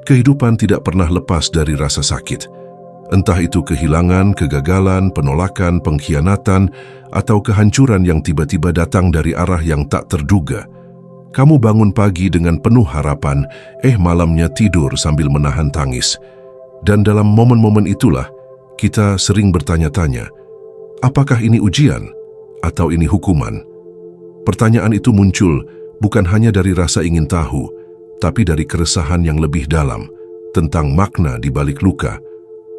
Kehidupan tidak pernah lepas dari rasa sakit. Entah itu kehilangan, kegagalan, penolakan, pengkhianatan, atau kehancuran yang tiba-tiba datang dari arah yang tak terduga. Kamu bangun pagi dengan penuh harapan, malamnya tidur sambil menahan tangis. Dan dalam momen-momen itulah, kita sering bertanya-tanya, apakah ini ujian atau ini hukuman? Pertanyaan itu muncul bukan hanya dari rasa ingin tahu, tapi dari keresahan yang lebih dalam tentang makna di balik luka,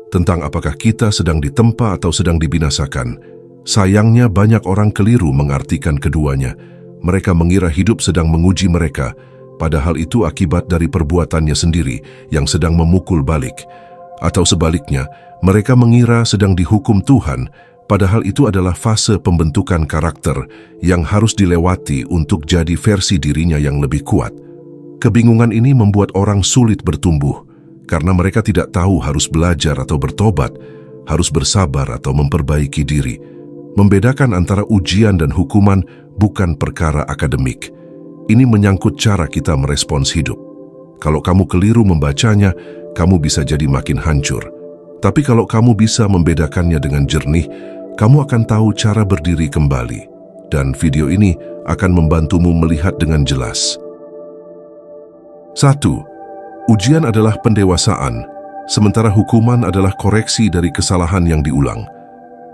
tentang apakah kita sedang ditempa atau sedang dibinasakan. Sayangnya banyak orang keliru mengartikan keduanya. Mereka mengira hidup sedang menguji mereka, padahal itu akibat dari perbuatannya sendiri yang sedang memukul balik. Atau sebaliknya, mereka mengira sedang dihukum Tuhan, padahal itu adalah fase pembentukan karakter yang harus dilewati untuk jadi versi dirinya yang lebih kuat. Kebingungan ini membuat orang sulit bertumbuh, karena mereka tidak tahu harus belajar atau bertobat, harus bersabar atau memperbaiki diri. Membedakan antara ujian dan hukuman bukan perkara akademik. Ini menyangkut cara kita merespons hidup. Kalau kamu keliru membacanya, kamu bisa jadi makin hancur. Tapi kalau kamu bisa membedakannya dengan jernih, kamu akan tahu cara berdiri kembali. Dan video ini akan membantumu melihat dengan jelas. 1. Ujian adalah pendewasaan, sementara hukuman adalah koreksi dari kesalahan yang diulang.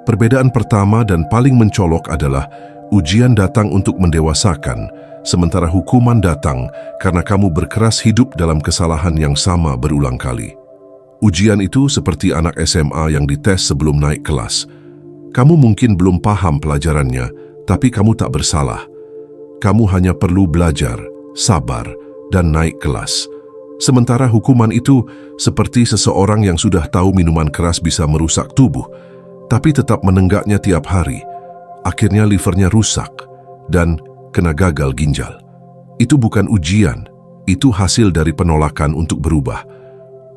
Perbedaan pertama dan paling mencolok adalah ujian datang untuk mendewasakan, sementara hukuman datang karena kamu berkeras hidup dalam kesalahan yang sama berulang kali. Ujian itu seperti anak SMA yang dites sebelum naik kelas. Kamu mungkin belum paham pelajarannya, tapi kamu tak bersalah. Kamu hanya perlu belajar, sabar, dan naik kelas. Sementara hukuman itu seperti seseorang yang sudah tahu minuman keras bisa merusak tubuh, tapi tetap menenggaknya tiap hari. Akhirnya livernya rusak dan kena gagal ginjal. Itu bukan ujian, itu hasil dari penolakan untuk berubah.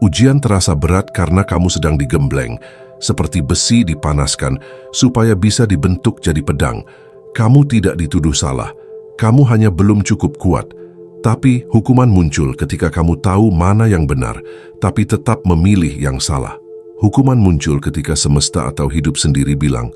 Ujian terasa berat karena kamu sedang digembleng, seperti besi dipanaskan supaya bisa dibentuk jadi pedang. Kamu tidak dituduh salah, kamu hanya belum cukup kuat. Tapi hukuman muncul ketika kamu tahu mana yang benar, tapi tetap memilih yang salah. Hukuman muncul ketika semesta atau hidup sendiri bilang,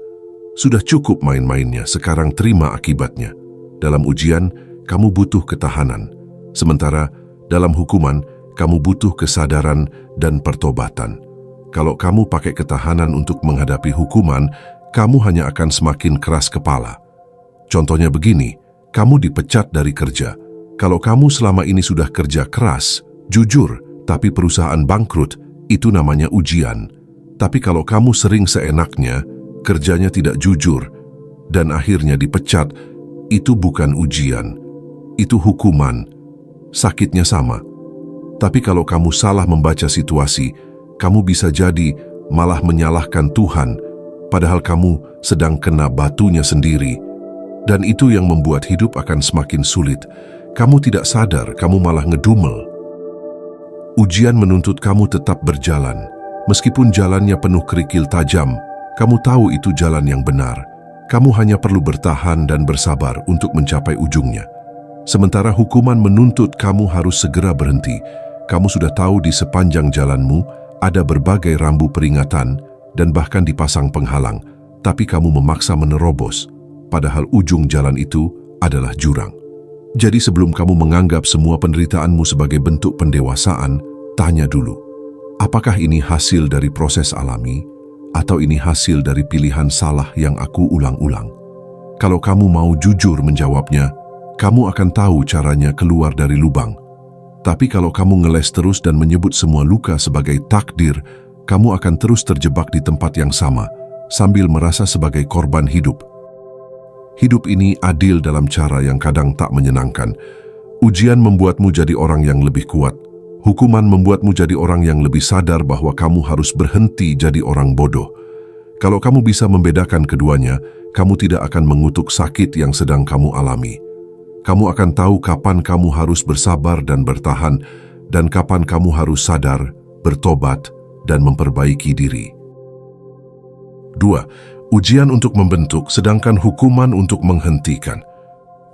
sudah cukup main-mainnya, sekarang terima akibatnya. Dalam ujian, kamu butuh ketahanan. Sementara dalam hukuman, kamu butuh kesadaran dan pertobatan. Kalau kamu pakai ketahanan untuk menghadapi hukuman, kamu hanya akan semakin keras kepala. Contohnya begini, kamu dipecat dari kerja. Kalau kamu selama ini sudah kerja keras, jujur, tapi perusahaan bangkrut, itu namanya ujian. Tapi kalau kamu sering seenaknya, kerjanya tidak jujur, dan akhirnya dipecat, itu bukan ujian, itu hukuman. Sakitnya sama. Tapi kalau kamu salah membaca situasi, kamu bisa jadi malah menyalahkan Tuhan, padahal kamu sedang kena batunya sendiri. Dan itu yang membuat hidup akan semakin sulit. Kamu tidak sadar, kamu malah ngedumel. Ujian menuntut kamu tetap berjalan. Meskipun jalannya penuh kerikil tajam, kamu tahu itu jalan yang benar. Kamu hanya perlu bertahan dan bersabar untuk mencapai ujungnya. Sementara hukuman menuntut kamu harus segera berhenti. Kamu sudah tahu di sepanjang jalanmu ada berbagai rambu peringatan dan bahkan dipasang penghalang, tapi kamu memaksa menerobos, padahal ujung jalan itu adalah jurang. Jadi sebelum kamu menganggap semua penderitaanmu sebagai bentuk pendewasaan, tanya dulu, apakah ini hasil dari proses alami atau ini hasil dari pilihan salah yang aku ulang-ulang? Kalau kamu mau jujur menjawabnya, kamu akan tahu caranya keluar dari lubang. Tapi kalau kamu ngeles terus dan menyebut semua luka sebagai takdir, kamu akan terus terjebak di tempat yang sama, sambil merasa sebagai korban hidup. Hidup ini adil dalam cara yang kadang tak menyenangkan. Ujian membuatmu jadi orang yang lebih kuat. Hukuman membuatmu jadi orang yang lebih sadar bahwa kamu harus berhenti jadi orang bodoh. Kalau kamu bisa membedakan keduanya, kamu tidak akan mengutuk sakit yang sedang kamu alami. Kamu akan tahu kapan kamu harus bersabar dan bertahan, dan kapan kamu harus sadar, bertobat, dan memperbaiki diri. 2. Ujian untuk membentuk, sedangkan hukuman untuk menghentikan.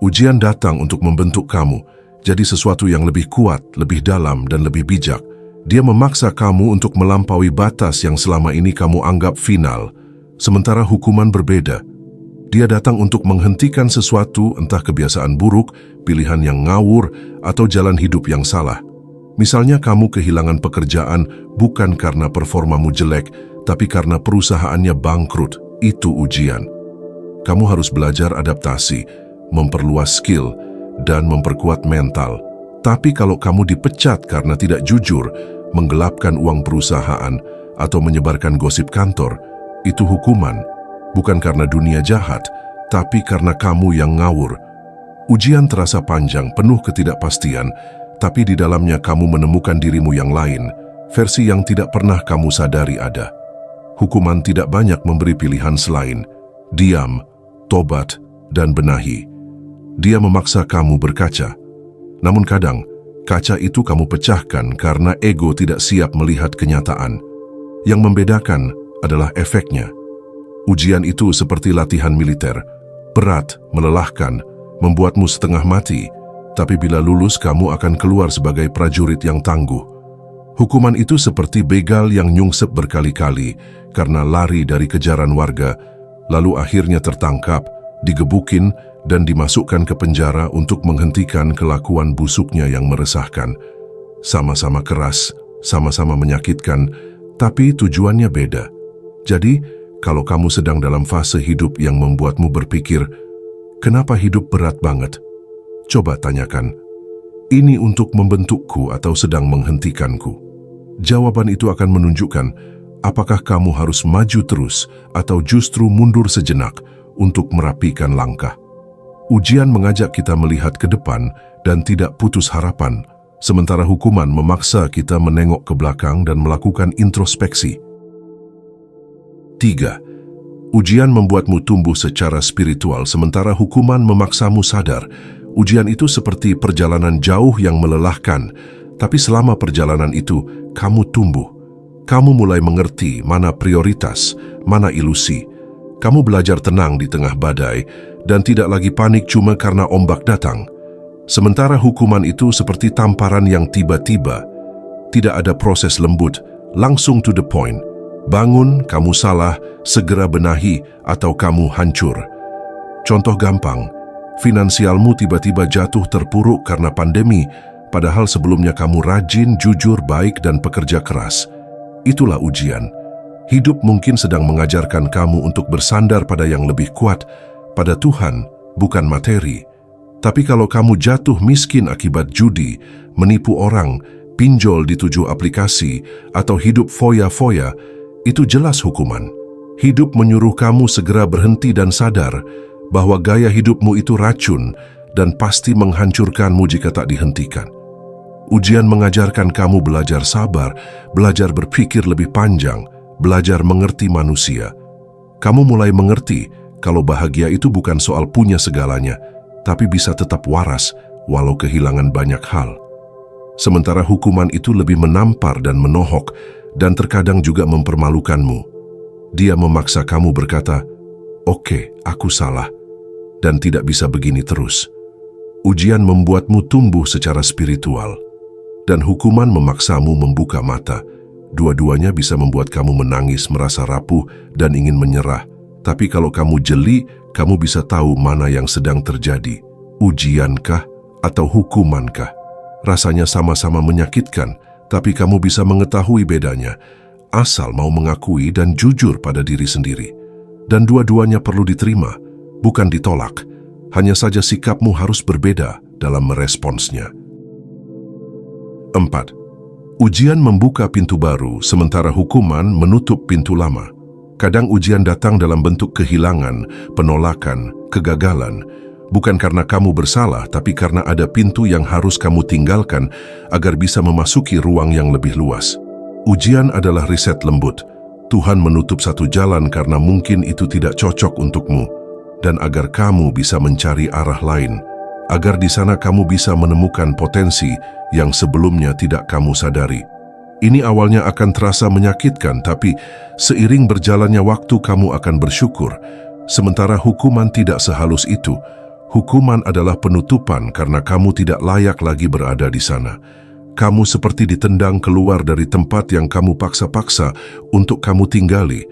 Ujian datang untuk membentuk kamu. jadi sesuatu yang lebih kuat, lebih dalam, dan lebih bijak. Dia memaksa kamu untuk melampaui batas yang selama ini kamu anggap final, sementara hukuman berbeda. Dia datang untuk menghentikan sesuatu, entah kebiasaan buruk, pilihan yang ngawur, atau jalan hidup yang salah. Misalnya kamu kehilangan pekerjaan bukan karena performamu jelek, tapi karena perusahaannya bangkrut. Itu ujian. Kamu harus belajar adaptasi, memperluas skill, dan memperkuat mental. Tapi kalau kamu dipecat karena tidak jujur, menggelapkan uang perusahaan, atau menyebarkan gosip kantor, itu hukuman. Bukan karena dunia jahat, tapi karena kamu yang ngawur. Ujian terasa panjang, penuh ketidakpastian, tapi di dalamnya kamu menemukan dirimu yang lain, versi yang tidak pernah kamu sadari ada. Hukuman tidak banyak memberi pilihan selain diam, tobat, dan benahi. Dia memaksa kamu berkaca. Namun kadang, kaca itu kamu pecahkan karena ego tidak siap melihat kenyataan. Yang membedakan adalah efeknya. Ujian itu seperti latihan militer. Berat, melelahkan, membuatmu setengah mati. Tapi bila lulus, kamu akan keluar sebagai prajurit yang tangguh. Hukuman itu seperti begal yang nyungsep berkali-kali karena lari dari kejaran warga, lalu akhirnya tertangkap, digebukin, dan dimasukkan ke penjara untuk menghentikan kelakuan busuknya yang meresahkan. Sama-sama keras, sama-sama menyakitkan, tapi tujuannya beda. Jadi, kalau kamu sedang dalam fase hidup yang membuatmu berpikir, kenapa hidup berat banget? Coba tanyakan, ini untuk membentukku atau sedang menghentikanku? Jawaban itu akan menunjukkan apakah kamu harus maju terus atau justru mundur sejenak untuk merapikan langkah. Ujian mengajak kita melihat ke depan dan tidak putus harapan, sementara hukuman memaksa kita menengok ke belakang dan melakukan introspeksi. 3. Ujian membuatmu tumbuh secara spiritual, sementara hukuman memaksamu sadar. Ujian itu seperti perjalanan jauh yang melelahkan, tapi selama perjalanan itu, kamu tumbuh. Kamu mulai mengerti mana prioritas, mana ilusi. Kamu belajar tenang di tengah badai, dan tidak lagi panik cuma karena ombak datang. Sementara hukuman itu seperti tamparan yang tiba-tiba. Tidak ada proses lembut, langsung to the point. Bangun, kamu salah, segera benahi, atau kamu hancur. Contoh gampang, finansialmu tiba-tiba jatuh terpuruk karena pandemi, padahal sebelumnya kamu rajin, jujur, baik, dan pekerja keras. Itulah ujian. Hidup mungkin sedang mengajarkan kamu untuk bersandar pada yang lebih kuat, pada Tuhan, bukan materi. Tapi kalau kamu jatuh miskin akibat judi, menipu orang, pinjol di 7 aplikasi, atau hidup foya-foya, itu jelas hukuman. Hidup menyuruh kamu segera berhenti dan sadar bahwa gaya hidupmu itu racun dan pasti menghancurkanmu jika tak dihentikan. Ujian mengajarkan kamu belajar sabar, belajar berpikir lebih panjang, belajar mengerti manusia. Kamu mulai mengerti kalau bahagia itu bukan soal punya segalanya, tapi bisa tetap waras walau kehilangan banyak hal. Sementara hukuman itu lebih menampar dan menohok, dan terkadang juga mempermalukanmu. Dia memaksa kamu berkata, "Oke, aku salah," dan tidak bisa begini terus. Ujian membuatmu tumbuh secara spiritual, dan hukuman memaksamu membuka mata. Dua-duanya bisa membuat kamu menangis, merasa rapuh, dan ingin menyerah. Tapi kalau kamu jeli, kamu bisa tahu mana yang sedang terjadi. Ujiankah atau hukumankah? Rasanya sama-sama menyakitkan, tapi kamu bisa mengetahui bedanya, asal mau mengakui dan jujur pada diri sendiri. Dan dua-duanya perlu diterima, bukan ditolak. Hanya saja sikapmu harus berbeda dalam meresponsnya. 4. Ujian membuka pintu baru, sementara hukuman menutup pintu lama. Kadang ujian datang dalam bentuk kehilangan, penolakan, kegagalan. Bukan karena kamu bersalah, tapi karena ada pintu yang harus kamu tinggalkan agar bisa memasuki ruang yang lebih luas. Ujian adalah riset lembut. Tuhan menutup satu jalan karena mungkin itu tidak cocok untukmu, dan agar kamu bisa mencari arah lain, agar di sana kamu bisa menemukan potensi yang sebelumnya tidak kamu sadari. Ini awalnya akan terasa menyakitkan, tapi seiring berjalannya waktu kamu akan bersyukur. Sementara hukuman tidak sehalus itu. Hukuman adalah penutupan karena kamu tidak layak lagi berada di sana. Kamu seperti ditendang keluar dari tempat yang kamu paksa-paksa untuk kamu tinggali,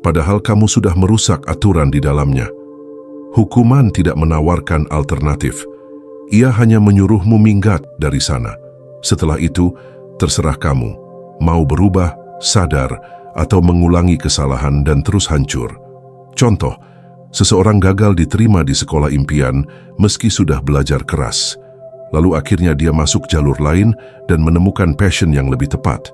padahal kamu sudah merusak aturan di dalamnya. Hukuman tidak menawarkan alternatif. Ia hanya menyuruhmu minggat dari sana. Setelah itu, terserah kamu, mau berubah, sadar, atau mengulangi kesalahan dan terus hancur. Contoh, seseorang gagal diterima di sekolah impian meski sudah belajar keras. Lalu akhirnya dia masuk jalur lain dan menemukan passion yang lebih tepat.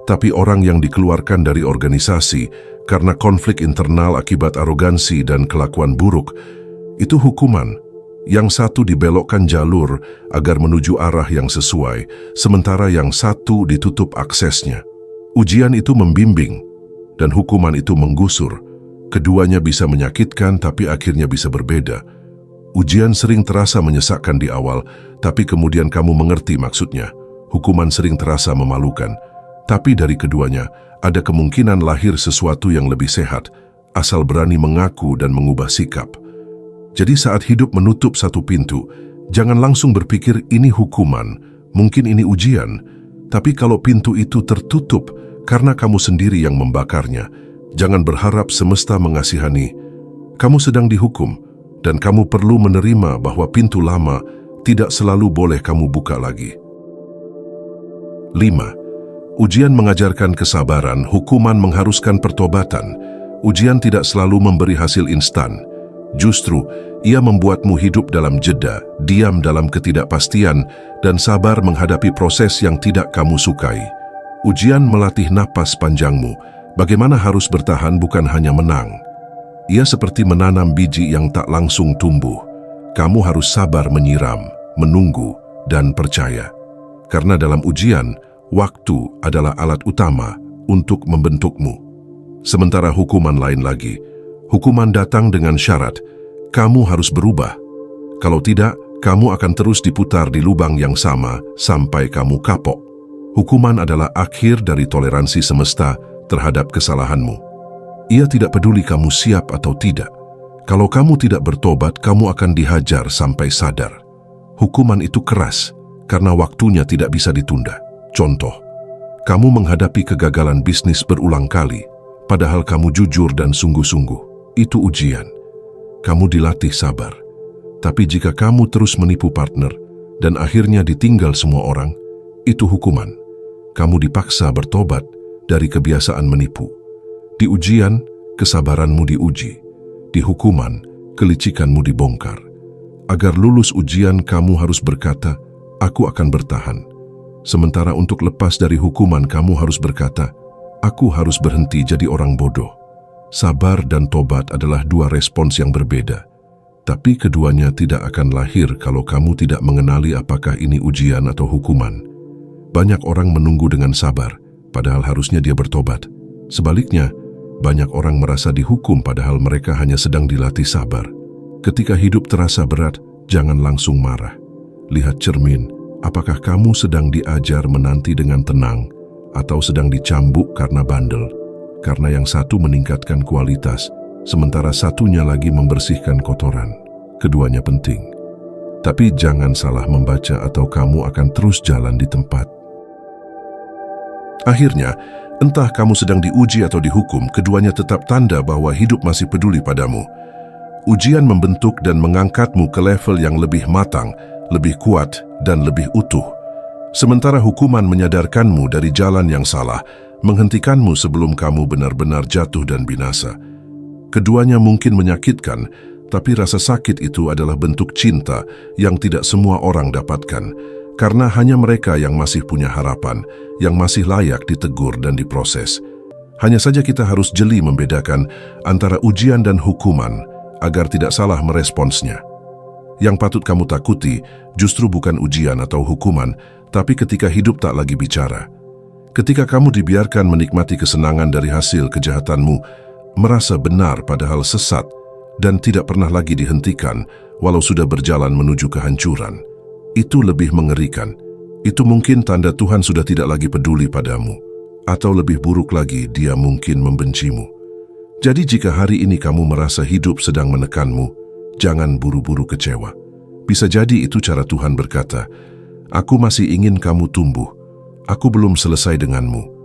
Tapi orang yang dikeluarkan dari organisasi karena konflik internal akibat arogansi dan kelakuan buruk, itu hukuman. Yang satu dibelokkan jalur agar menuju arah yang sesuai, sementara yang satu ditutup aksesnya. Ujian itu membimbing, dan hukuman itu menggusur. Keduanya bisa menyakitkan, tapi akhirnya bisa berbeda. Ujian sering terasa menyesakkan di awal, tapi kemudian kamu mengerti maksudnya. Hukuman sering terasa memalukan, tapi dari keduanya ada kemungkinan lahir sesuatu yang lebih sehat, asal berani mengaku dan mengubah sikap. Jadi saat hidup menutup satu pintu, jangan langsung berpikir ini hukuman, mungkin ini ujian. Tapi kalau pintu itu tertutup karena kamu sendiri yang membakarnya, jangan berharap semesta mengasihani. Kamu sedang dihukum, dan kamu perlu menerima bahwa pintu lama tidak selalu boleh kamu buka lagi. 5. Ujian mengajarkan kesabaran, hukuman mengharuskan pertobatan. Ujian tidak selalu memberi hasil instan. Justru, ia membuatmu hidup dalam jeda, diam dalam ketidakpastian, dan sabar menghadapi proses yang tidak kamu sukai. Ujian melatih napas panjangmu, bagaimana harus bertahan bukan hanya menang. Ia seperti menanam biji yang tak langsung tumbuh. Kamu harus sabar menyiram, menunggu, dan percaya. Karena dalam ujian, waktu adalah alat utama untuk membentukmu. Sementara hukuman lain lagi, hukuman datang dengan syarat, kamu harus berubah. Kalau tidak, kamu akan terus diputar di lubang yang sama sampai kamu kapok. Hukuman adalah akhir dari toleransi semesta terhadap kesalahanmu. Ia tidak peduli kamu siap atau tidak. Kalau kamu tidak bertobat, kamu akan dihajar sampai sadar. Hukuman itu keras karena waktunya tidak bisa ditunda. Contoh, kamu menghadapi kegagalan bisnis berulang kali, padahal kamu jujur dan sungguh-sungguh. Itu ujian. Kamu dilatih sabar. Tapi jika kamu terus menipu partner dan akhirnya ditinggal semua orang, itu hukuman. Kamu dipaksa bertobat dari kebiasaan menipu. Di ujian, kesabaranmu diuji. Di hukuman, kelicikanmu dibongkar. Agar lulus ujian, kamu harus berkata, aku akan bertahan. Sementara untuk lepas dari hukuman, kamu harus berkata, aku harus berhenti jadi orang bodoh. Sabar dan tobat adalah dua respons yang berbeda. Tapi keduanya tidak akan lahir kalau kamu tidak mengenali apakah ini ujian atau hukuman. Banyak orang menunggu dengan sabar, padahal harusnya dia bertobat. Sebaliknya, banyak orang merasa dihukum padahal mereka hanya sedang dilatih sabar. Ketika hidup terasa berat, jangan langsung marah. Lihat cermin, apakah kamu sedang diajar menanti dengan tenang atau sedang dicambuk karena bandel? Karena yang satu meningkatkan kualitas, sementara satunya lagi membersihkan kotoran. Keduanya penting. Tapi jangan salah membaca atau kamu akan terus jalan di tempat. Akhirnya, entah kamu sedang diuji atau dihukum, keduanya tetap tanda bahwa hidup masih peduli padamu. Ujian membentuk dan mengangkatmu ke level yang lebih matang, lebih kuat, dan lebih utuh. Sementara hukuman menyadarkanmu dari jalan yang salah, menghentikanmu sebelum kamu benar-benar jatuh dan binasa. Keduanya mungkin menyakitkan, tapi rasa sakit itu adalah bentuk cinta yang tidak semua orang dapatkan, karena hanya mereka yang masih punya harapan, yang masih layak ditegur dan diproses. Hanya saja kita harus jeli membedakan antara ujian dan hukuman, agar tidak salah meresponsnya. Yang patut kamu takuti justru bukan ujian atau hukuman, tapi ketika hidup tak lagi bicara. Ketika kamu dibiarkan menikmati kesenangan dari hasil kejahatanmu, merasa benar padahal sesat, dan tidak pernah lagi dihentikan walau sudah berjalan menuju kehancuran. Itu lebih mengerikan. Itu mungkin tanda Tuhan sudah tidak lagi peduli padamu. Atau lebih buruk lagi, Dia mungkin membencimu. Jadi jika hari ini kamu merasa hidup sedang menekanmu, Jangan buru-buru kecewa. Bisa jadi itu cara Tuhan berkata, "Aku masih ingin kamu tumbuh. Aku belum selesai denganmu."